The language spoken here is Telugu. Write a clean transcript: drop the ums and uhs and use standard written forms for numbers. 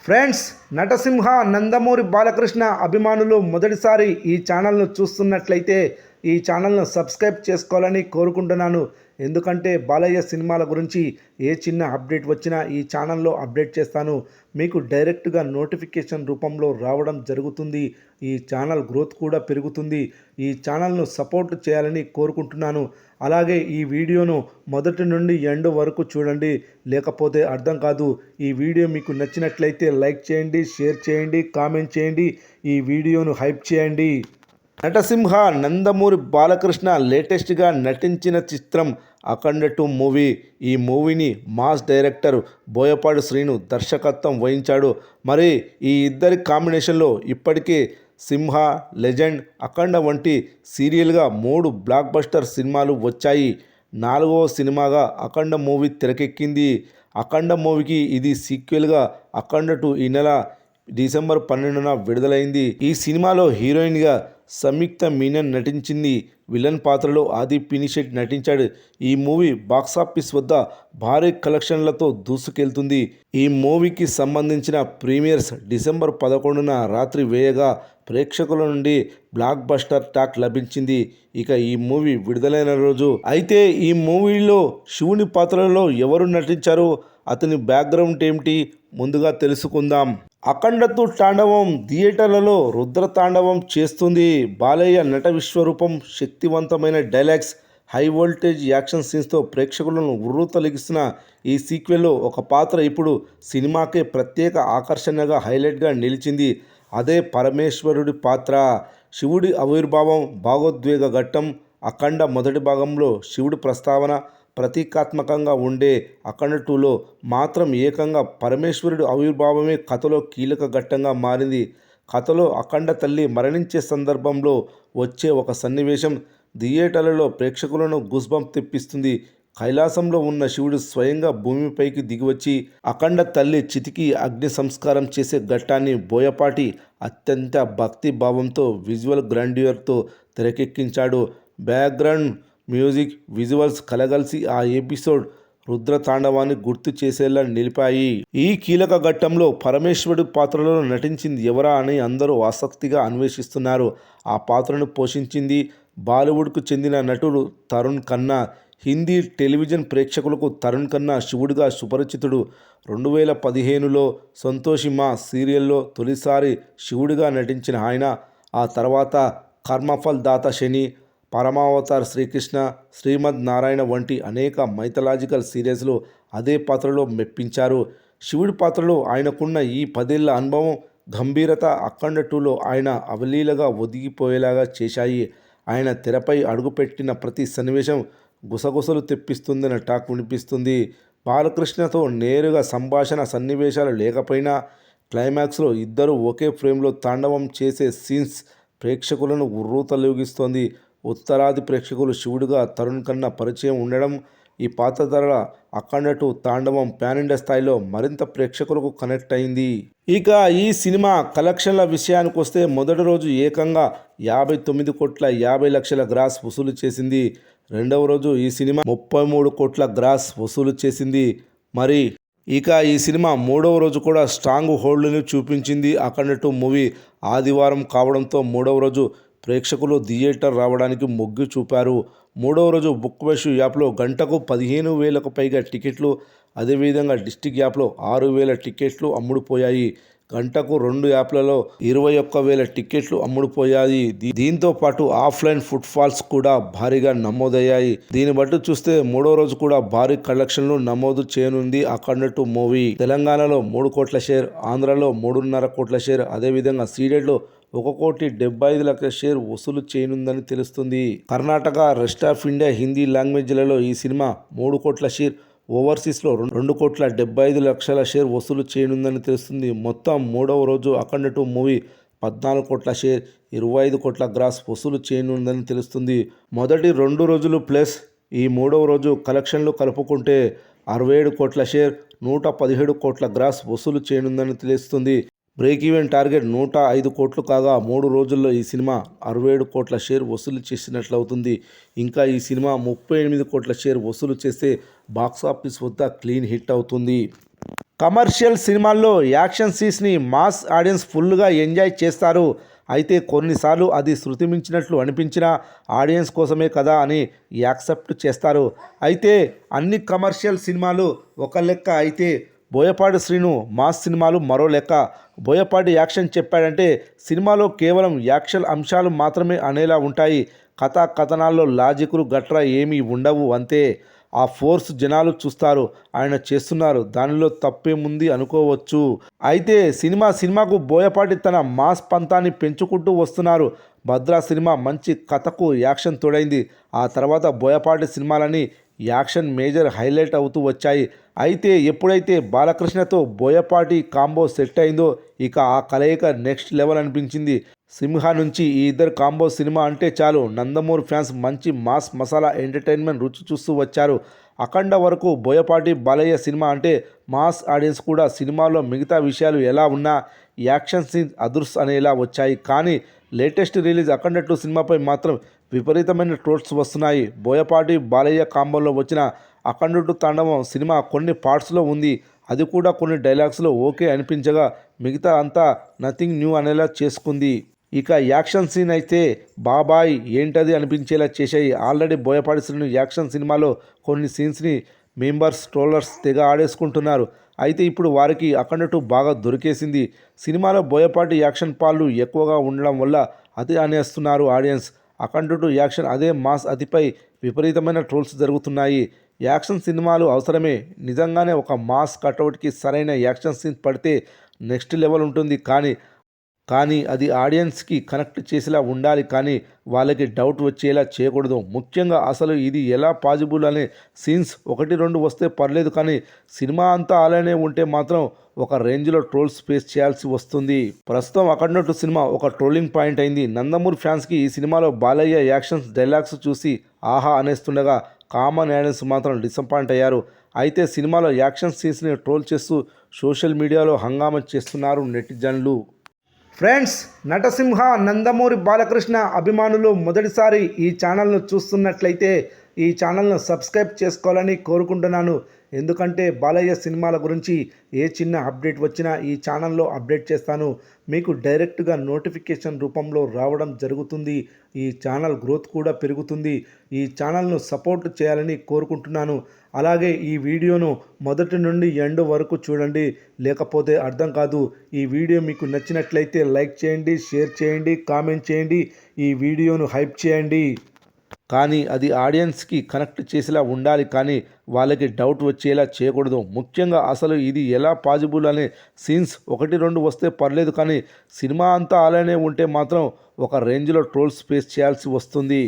ఫ్రెండ్స్, నటసింహ నందమూరి బాలకృష్ణ అభిమానులు మొదటిసారి ఈ ఛానల్ను చూస్తున్నట్లయితే ఈ ఛానల్ను సబ్స్క్రైబ్ చేసుకోవాలని కోరుకుంటున్నాను. ఎందుకంటే బాలయ్య సినిమాల గురించి ఏ చిన్న అప్డేట్ వచ్చినా ఈ ఛానల్లో అప్డేట్ చేస్తాను. మీకు డైరెక్ట్గా నోటిఫికేషన్ రూపంలో రావడం జరుగుతుంది. ఈ ఛానల్ గ్రోత్ కూడా పెరుగుతుంది. ఈ ఛానల్ను సపోర్ట్ చేయాలని కోరుకుంటున్నాను. అలాగే ఈ వీడియోను మొదటి నుండి ఎండ్ వరకు చూడండి, లేకపోతే అర్థం కాదు. ఈ వీడియో మీకు నచ్చినట్లయితే లైక్ చేయండి, షేర్ చేయండి, కామెంట్ చేయండి, ఈ వీడియోను హైప్ చేయండి. నటసింహ నందమూరి బాలకృష్ణ లేటెస్ట్గా నటించిన చిత్రం అఖండ 2 మూవీ. ఈ మూవీని మాస్ డైరెక్టర్ బోయపాటి శ్రీను దర్శకత్వం వహించాడు. మరి ఈ ఇద్దరి కాంబినేషన్లో ఇప్పటికే సింహ, లెజెండ్, అఖండ వంటి సీరియల్గా 3 బ్లాక్ బస్టర్ సినిమాలు వచ్చాయి. 4వ సినిమాగా అఖండ మూవీ తెరకెక్కింది. అఖండ మూవీకి ఇది సీక్వెల్గా అఖండ 2 ఈ నెల డిసెంబర్ 12న విడుదలైంది. ఈ సినిమాలో హీరోయిన్గా సంయుక్త మీనన్ నటించింది. విలన్ పాత్రలో ఆది పినిషెట్టి నటించాడు. ఈ మూవీ బాక్సాఫీస్ వద్ద భారీ కలెక్షన్లతో దూసుకెళ్తుంది. ఈ మూవీకి సంబంధించిన ప్రీమియర్స్ డిసెంబర్ 11న రాత్రి వేయగా ప్రేక్షకుల నుండి బ్లాక్ బస్టర్ టాక్ లభించింది. ఇక ఈ మూవీ విడుదలైన రోజు అయితే ఈ మూవీలో శివుని పాత్రలో ఎవరు నటించారు, అతని బ్యాక్గ్రౌండ్ ఏమిటి, ముందుగా తెలుసుకుందాం. అఖండ 2 తాండవం థియేటర్లలో రుద్ర తాండవం చేస్తుంది. బాలయ్య నట విశ్వరూపం, శక్తివంతమైన డైలాగ్స్, హై వోల్టేజ్ యాక్షన్ సీన్స్తో ప్రేక్షకులను ఉర్రూతలెగిస్తున్న ఈ సీక్వెల్లో ఒక పాత్ర ఇప్పుడు సినిమాకే ప్రత్యేక ఆకర్షణగా హైలైట్గా నిలిచింది. అదే పరమేశ్వరుడి పాత్ర. శివుడి ఆవిర్భావం భావోద్వేగ ఘట్టం. అఖండ మొదటి భాగంలో శివుడి ప్రస్తావన ప్రతీకాత్మకంగా ఉండే అఖండ 2లో మాత్రం ఏకంగా పరమేశ్వరుడి ఆవిర్భావమే కథలో కీలక ఘట్టంగా మారింది. కథలో అఖండ తల్లి మరణించే సందర్భంలో వచ్చే ఒక సన్నివేశం థియేటర్లలో ప్రేక్షకులను గూస్బంప్ తెప్పిస్తుంది. కైలాసంలో ఉన్న శివుడు స్వయంగా భూమిపైకి దిగివచ్చి అఖండ తల్లి చితికి అగ్ని సంస్కారం చేసే ఘట్టాన్ని బోయపాటి అత్యంత భక్తి భావంతో విజువల్ గ్రాండ్యూర్తో తెరకెక్కించాడు. బ్యాక్గ్రౌండ్ మ్యూజిక్, విజువల్స్ కలగలిసి ఆ ఎపిసోడ్ రుద్ర తాండవాన్ని గుర్తు చేసేలా నిలిపాయి. ఈ కీలక ఘట్టంలో పరమేశ్వరుడి పాత్రలో నటించింది ఎవరా అని అందరూ ఆసక్తిగా అన్వేషిస్తున్నారు. ఆ పాత్రను పోషించింది బాలీవుడ్కు చెందిన నటుడు తరుణ్ ఖన్నా. హిందీ టెలివిజన్ ప్రేక్షకులకు తరుణ్ ఖన్నా శివుడిగా సుపరిచితుడు. 2015లో సంతోషి మా సీరియల్లో తొలిసారి శివుడిగా నటించిన ఆయన ఆ తర్వాత కర్మఫల్ దాత శని, పరమావతార్ శ్రీకృష్ణ, శ్రీమద్ నారాయణ వంటి అనేక మైథలాజికల్ సీరియల్స్లో అదే పాత్రలో మెప్పించారు. శివుడి పాత్రలో ఆయనకున్న ఈ 10 ఏళ్ల అనుభవం, గంభీరత అఖండ 2లో ఆయన అవలీలగా ఒదిగిపోయేలాగా చేశాయి. ఆయన తెరపై అడుగుపెట్టిన ప్రతి సన్నివేశం గుసగుసలు తెప్పిస్తుందన్న టాక్ వినిపిస్తుంది. బాలకృష్ణతో నేరుగా సంభాషణ సన్నివేశాలు లేకపోయినా క్లైమాక్స్లో ఇద్దరు ఒకే ఫ్రేమ్లో తాండవం చేసే సీన్స్ ప్రేక్షకులను ఉర్రూతలూగిస్తోంది. ఉత్తరాది ప్రేక్షకులు శివుడిగా తరుణ్ ఖన్నా పరిచయం ఉండడం ఈ పాత్ర ద్వారా అఖండ 2 తాండవం పాన్ ఇండియా స్థాయిలో మరింత ప్రేక్షకులకు కనెక్ట్ అయింది. ఇక ఈ సినిమా కలెక్షన్ల విషయానికి వస్తే మొదటి రోజు ఏకంగా 59 కోట్ల 50 లక్షల గ్రాస్ వసూలు చేసింది. రెండవ రోజు ఈ సినిమా 33 కోట్ల గ్రాస్ వసూలు చేసింది. మరి ఇక ఈ సినిమా మూడవ రోజు కూడా స్ట్రాంగ్ హోల్డ్ని చూపించింది. అఖండ 2 మూవీ ఆదివారం కావడంతో మూడవ రోజు ప్రేక్షకులు థియేటర్ రావడానికి మొగ్గు చూపారు. మూడవ రోజు బుక్ మై షో యాప్లో గంటకు 15,000కు పైగా టికెట్లు, అదేవిధంగా డిస్ట్రిక్ట్ యాప్లో 6,000 టికెట్లు అమ్ముడుపోయాయి. గంటకు 2 యాప్లలో 21,000 టికెట్లు అమ్ముడుపోయాయి. దీంతో పాటు ఆఫ్లైన్ ఫుట్ఫాల్స్ కూడా భారీగా నమోదయ్యాయి. దీన్ని బట్టి చూస్తే మూడో రోజు కూడా భారీ కలెక్షన్లు నమోదు చేయనుంది అఖండ 2 మూవీ. తెలంగాణలో 3 కోట్ల షేర్, ఆంధ్రలో 3.5 కోట్ల షేర్, అదేవిధంగా సీడెడ్లో 1,75,00,000 షేర్ వసూలు చేయనుందని తెలుస్తుంది. Karnataka, rest of India, Hindi లాంగ్వేజ్లలో ఈ సినిమా 3 కోట్ల షేర్, ఓవర్సీస్లో 2,75,00,000 షేర్ వసూలు చేయనుందని తెలుస్తుంది. మొత్తం మూడవ రోజు అఖండ 2 మూవీ 14 కోట్ల షేర్, 25 కోట్ల గ్రాస్ వసూలు చేయనుందని తెలుస్తుంది. మొదటి 2 రోజులు ప్లస్ ఈ మూడవ రోజు కలెక్షన్లు కలుపుకుంటే 67 కోట్ల షేర్, 117 కోట్ల గ్రాస్ వసూలు చేయనుందని తెలుస్తుంది. బ్రేక్ ఈవెన్ టార్గెట్ 105 కోట్లు కాగా 3 రోజుల్లో ఈ సినిమా 67 కోట్ల షేర్ వసూలు చేసినట్లవుతుంది. ఇంకా ఈ సినిమా 38 కోట్ల షేర్ వసూలు చేస్తే బాక్సాఫీస్ వద్ద క్లీన్ హిట్ అవుతుంది. కమర్షియల్ సినిమాల్లో యాక్షన్ సీన్స్ని మాస్ ఆడియన్స్ ఫుల్గా ఎంజాయ్ చేస్తారు. అయితే కొన్నిసార్లు అది శృతి మించినట్లు అనిపించిన ఆడియన్స్ కోసమే కదా అని యాక్సెప్ట్ చేస్తారు. అయితే అన్ని కమర్షియల్ సినిమాలు ఒక లెక్క అయితే బోయపాటి శ్రీను మాస్ సినిమాలు మరో లెక్క. బోయపాటి యాక్షన్ చెప్పాడంటే సినిమాలో కేవలం యాక్షన్ అంశాలు మాత్రమే అనేలా ఉంటాయి. కథా కథనాల్లో లాజిక్లు గట్రా ఏమీ ఉండవు, అంతే. ఆ ఫోర్స్ జనాలు చూస్తారు, ఆయన చేస్తున్నారు, దానిలో తప్పేముంది అనుకోవచ్చు. అయితే సినిమాకు బోయపాటి తన మాస్ పంతాన్ని పెంచుకుంటూ వస్తున్నారు. భద్రా సినిమా మంచి కథకు యాక్షన్ తోడైంది. ఆ తర్వాత బోయపాటి సినిమాలని యాక్షన్ మేజర్ హైలైట్ అవుతూ వచ్చాయి. అయితే ఎప్పుడైతే బాలకృష్ణతో బోయపాటి కాంబో సెట్ అయిందో ఇక ఆ కలయిక నెక్స్ట్ లెవెల్ అనిపించింది. సింహ నుంచి ఈ ఇద్దరు కాంబో సినిమా అంటే చాలు నందమూరి ఫ్యాన్స్ మంచి మాస్ మసాలా ఎంటర్టైన్మెంట్ రుచి చూస్తూ వచ్చారు. అఖండ వరకు బోయపాటి బాలయ్య సినిమా అంటే మాస్ ఆడియన్స్ కూడా సినిమాలో మిగతా విషయాలు ఎలా ఉన్నా యాక్షన్ సీన్ అదుర్స్ అనేలా వచ్చాయి. కానీ లేటెస్ట్ రిలీజ్ అఖండ 2 సినిమాపై మాత్రం విపరీతమైన ట్రోల్స్ వస్తున్నాయి. బోయపాటి బాలయ్య కాంబోలో వచ్చిన అఖండ 2 తాండవం సినిమా కొన్ని పార్ట్స్లో ఉంది, అది కూడా కొన్ని డైలాగ్స్లో ఓకే అనిపించగా మిగతా అంతా నథింగ్ న్యూ అనేలా చేసుకుంది. ఇక యాక్షన్ సీన్ అయితే బాబాయ్ ఏంటది అనిపించేలా చేశాయి. ఆల్రెడీ బోయపాటి శ్రీను యాక్షన్ సినిమాలో కొన్ని సీన్స్ని మెంబర్స్ ట్రోలర్స్ తెగ ఆడేసుకుంటున్నారు. అయితే ఇప్పుడు వారికి అఖండ 2 బాగా దొరికేసింది. సినిమాలో బోయపాటి యాక్షన్ పాళ్ళు ఎక్కువగా ఉండడం వల్ల అది అనేస్తున్నారు ఆడియన్స్. అఖండ 2 యాక్షన్ అదే మాస్ అతిపై విపరీతమైన ట్రోల్స్ జరుగుతున్నాయి. యాక్షన్ సినిమాలు అవసరమే, నిజంగానే ఒక మాస్ కటౌట్కి సరైన యాక్షన్ సీన్ పడితే నెక్స్ట్ లెవెల్ ఉంటుంది. కానీ అది ఆడియన్స్కి కనెక్ట్ చేసేలా ఉండాలి, కానీ వాళ్ళకి డౌట్ వచ్చేలా చేయకూడదు. ముఖ్యంగా అసలు ఇది ఎలా పాజిబుల్ అనే సీన్స్ 1-2 వస్తే పర్లేదు, కానీ సినిమా అంతా అలానే ఉంటే మాత్రం ఒక రేంజ్లో ట్రోల్స్ ఫేస్ చేయాల్సి వస్తుంది. ప్రస్తుతం అఖండ 2 సినిమా ఒక ట్రోలింగ్ పాయింట్ అయింది. నందమూరి ఫ్యాన్స్కి ఈ సినిమాలో బాలయ్య యాక్షన్స్ డైలాగ్స్ చూసి ఆహా అనేస్తుండగా కామన్ ఆడియన్స్ మాత్రం డిసప్పాయింట్ అయ్యారు. అయితే సినిమాలో యాక్షన్ సీన్స్ని ట్రోల్ చేస్తూ సోషల్ మీడియాలో హంగామా చేస్తున్నారు నెటిజన్లు. ఫ్రెండ్స్, నటసింహ నందమూరి బాలకృష్ణ అభిమానులు మొదటిసారి ఈ ఛానల్ను చూస్తున్నట్లయితే ఈ ఛానల్ను సబ్స్క్రైబ్ చేసుకోవాలని కోరుకుంటున్నాను. ఎందుకంటే బాలయ్య సినిమాల గురించి ఏ చిన్న అప్డేట్ వచ్చినా ఈ ఛానల్లో అప్డేట్ చేస్తాను, మీకు డైరెక్ట్గా నోటిఫికేషన్ రూపంలో రావడం జరుగుతుంది. ఈ ఛానల్ గ్రోత్ కూడా పెరుగుతుంది. ఈ ఛానల్ను సపోర్ట్ చేయాలని కోరుకుంటున్నాను. అలాగే ఈ వీడియోను మొదటి నుండి ఎండ్ వరకు చూడండి, లేకపోతే అర్థం కాదు. ఈ వీడియో మీకు నచ్చినట్లయితే లైక్ చేయండి, షేర్ చేయండి, కామెంట్ చేయండి, ఈ వీడియోను హైప్ చేయండి. కానీ అది ఆడియన్స్కి కనెక్ట్ చేసేలా ఉండాలి, కానీ వాళ్ళకి డౌట్ వచ్చేలా చేయకూడదు. ముఖ్యంగా అసలు ఇది ఎలా పాజిబుల్ అనే సీన్స్ 1-2 వస్తే పర్లేదు, కానీ సినిమా అంతా అలానే ఉంటే మాత్రం ఒక రేంజ్లో ట్రోల్స్ ఫేస్ చేయాల్సి వస్తుంది.